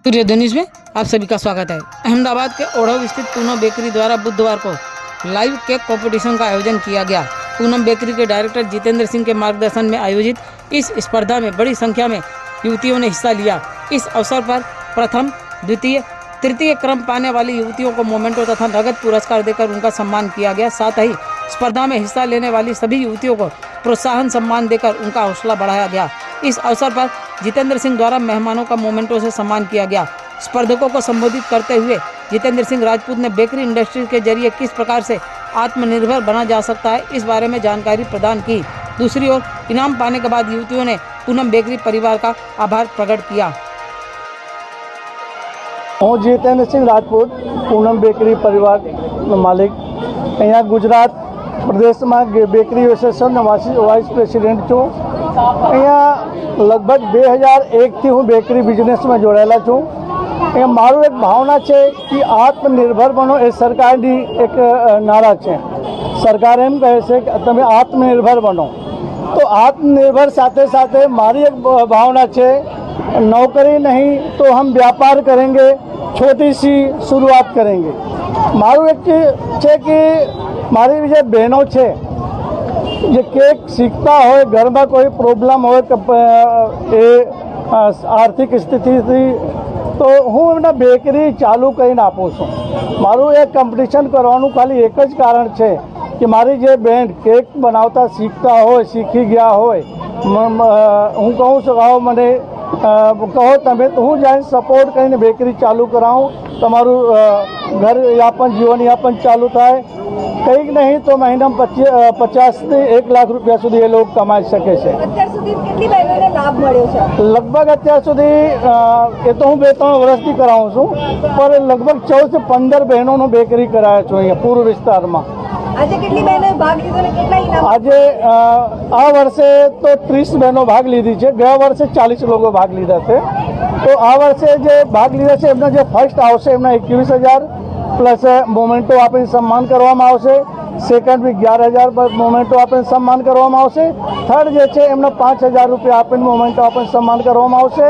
सूर्यधनुष में आप सभी का स्वागत है। अहमदाबाद के ओढ़व स्थित पूनम बेकरी द्वारा बुधवार को लाइव केक कंपटीशन का आयोजन किया गया। पूनम बेकरी के डायरेक्टर जितेंद्र सिंह के मार्गदर्शन में आयोजित इस स्पर्धा में बड़ी संख्या में युवतियों ने हिस्सा लिया। इस अवसर पर प्रथम, द्वितीय, तृतीय क्रम पाने वाली युवतियों को मोमेंटो तथा नगद पुरस्कार देकर उनका सम्मान किया गया। साथ ही स्पर्धा में हिस्सा लेने वाली सभी युवतियों को प्रोत्साहन सम्मान देकर उनका हौसला बढ़ाया गया। इस अवसर पर जितेंद्र सिंह द्वारा मेहमानों का मोमेंटो से सम्मान किया गया। स्पर्धकों को संबोधित करते हुए जितेंद्र सिंह राजपूत ने बेकरी इंडस्ट्री के जरिए किस प्रकार से आत्मनिर्भर बना जा सकता है, इस बारे में जानकारी प्रदान की। दूसरी ओर इनाम पाने के बाद युवतियों ने पूनम बेकरी परिवार का आभार प्रकट किया। हूँ जितेंद्र सिंह राजपूत, पूनम बेकरी परिवार मालिक। अँ गुजरात प्रदेश में बेकरी एसोसिएशन वाइस प्रेसिडेंट छूँ। अँ लगभग 2001 थी हूँ बेकरी बिजनेस में जोड़ेला छूँ। अँ मारू एक भावना है कि आत्मनिर्भर बनो ए सरकार की एक नारा है। सरकार एम कहे छे कि तमे आत्मनिर्भर बनो, तो आत्मनिर्भर साथे साथे मारी एक भावना है, नौकरी नहीं तो हम व्यापार करेंगे, छोटी सी शुरुआत करेंगे। मारू एक है कि मारी जो बहनों है जे केक सीखता हो, घर में कोई प्रॉब्लम हो, आर्थिक स्थिति थी, तो हूँ एमने बेकरी चालू करीने आपू छूँ। मारू एक कॉम्पिटिशन करवानुं खाली एक ज कारण है कि मारी जे बहन केक बनावता सीखता हो, सीखी गया हो, हूँ कहूँ छूँ आओ मने कहो तमे, तो हूँ जाए सपोर्ट करीने बेकरी चालू कराऊँ, तमारू घर यापन जीवन यापन चालू थाय। कईक नहीं तो महीना 50 થી 1 लाख रुपया सुधी ये लोग कमाई सके छे। અત્યાર સુધી કેટલી બહેનોને લાભ મળ્યો છે? लगभग અત્યાર સુધી એ તો હું 2-3 વર્ષથી કરાવું છું, पर लगभग 14 થી 15 બહેનોનો બેકરી કરાયો છું અહીંયા પૂર્વ વિસ્તારમાં। આજે કેટલી બહેનોએ ભાગ લીધો અને કેટલા ઇનામ? આજે આ વર્ષે તો 30 બહેનો ભાગ લીધી છે। ગયા વર્ષે 40 લોકો ભાગ લીધા છે। તો આ વર્ષે જે ભાગ લીધા છે એમના જે ફર્સ્ટ આવશે એમના 21,000 प्लस मोमेंटो आपने सम्मान करवामां आवशे। सेकंड भी 11,000 मोमेंटो आपने सम्मान करवामां आवशे। थर्ड जे छे एमने 5,000 रुपया आपने मोमेंटो आपने सम्मान करवामां आवशे।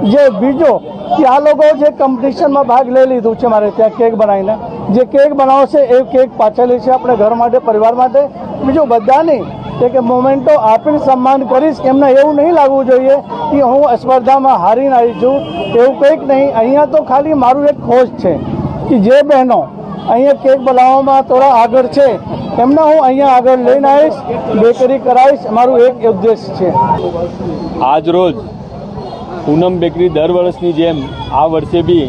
जे बीजो कि आ लोगों जे कॉम्पिटिशन में भाग ले लीधुं छे मारे त्यां केक बनावीने, जे केक बनावशे ए केक पाछा लेशे अपने घर माटे, परिवार माटे। बीजो बधाने કે મોમેન્ટો આપીને સન્માન કરીશ, એમને એવું નહીં લાગવું જોઈએ કે હું સ્પર્ધામાં હારીને આવી છું, એવું કંઈક નહીં। અહીંયા તો ખાલી મારું એક ખોજ છે कि जे बहनों अँ केक बनाववामां थोड़ा आगळ छे एमने हूँ अँ आगळ लईने आवीश, बेकरी करावीश, मारू एक उद्देश्य छे। आज रोज पूनम बेकरी दर वर्षनी जेम आ वर्षे भी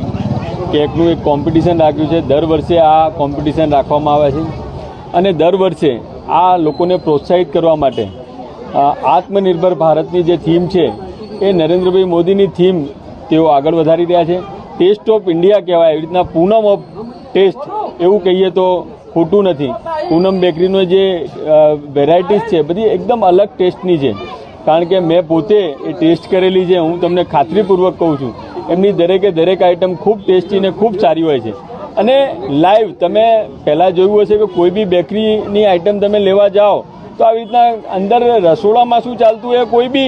केकनुं एक कॉम्पिटिशन राख्युं छे। दर वर्षे आ कॉम्पिटिशन राखवामां आवे छे अने दर वर्षे आ लोकोने प्रोत्साहित करवा माटे आत्मनिर्भर भारतनी जे थीम छे ए नरेन्द्रभाई मोदीनी थीम तेओ आगळ वधारी रह्या छे। टेस्ट ऑफ इंडिया कहेवाय, एवी रीतना पूनम ऑफ टेस्ट एवं कहीए तो खोटू नहीं। पूनम बेकरीनो जे वेरायटीज है बधी एकदम अलग टेस्टनी है, कारण के मैं पोते ए टेस्ट करेली है। हूँ तमने खातरीपूर्वक कहूँ छूँ एमनी दरेके दरेक आइटम खूब टेस्टी ने खूब सारी होय छे। अने लाइव तमे पहला जोयुं हशे कि कोई भी बेकरीनी आइटम तमे लेवा जाओ तो आ रीतना अंदर रसोड़ामां शुं चालतुं होय कोई भी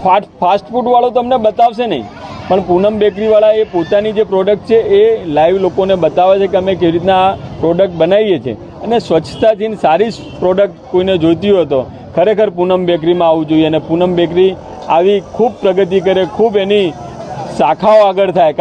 फास्ट फूड वाळो तमने बतावशे नहीं, पण पूनम बेकरी वाला ये पोतानी जे प्रोडक्ट है ये लाइव लोगों ने बतावे छे कि अमे केवी रीतना प्रोडक्ट बनावीए छे। अने स्वच्छताथी सारी प्रोडक्ट कोईने जोईती हो तो खरेखर पूनम बेकरी में आववुं जोईए। अने पूनम बेकरी आवी खूब प्रगति करे, खूब एनी शाखाओ आगळ थाय।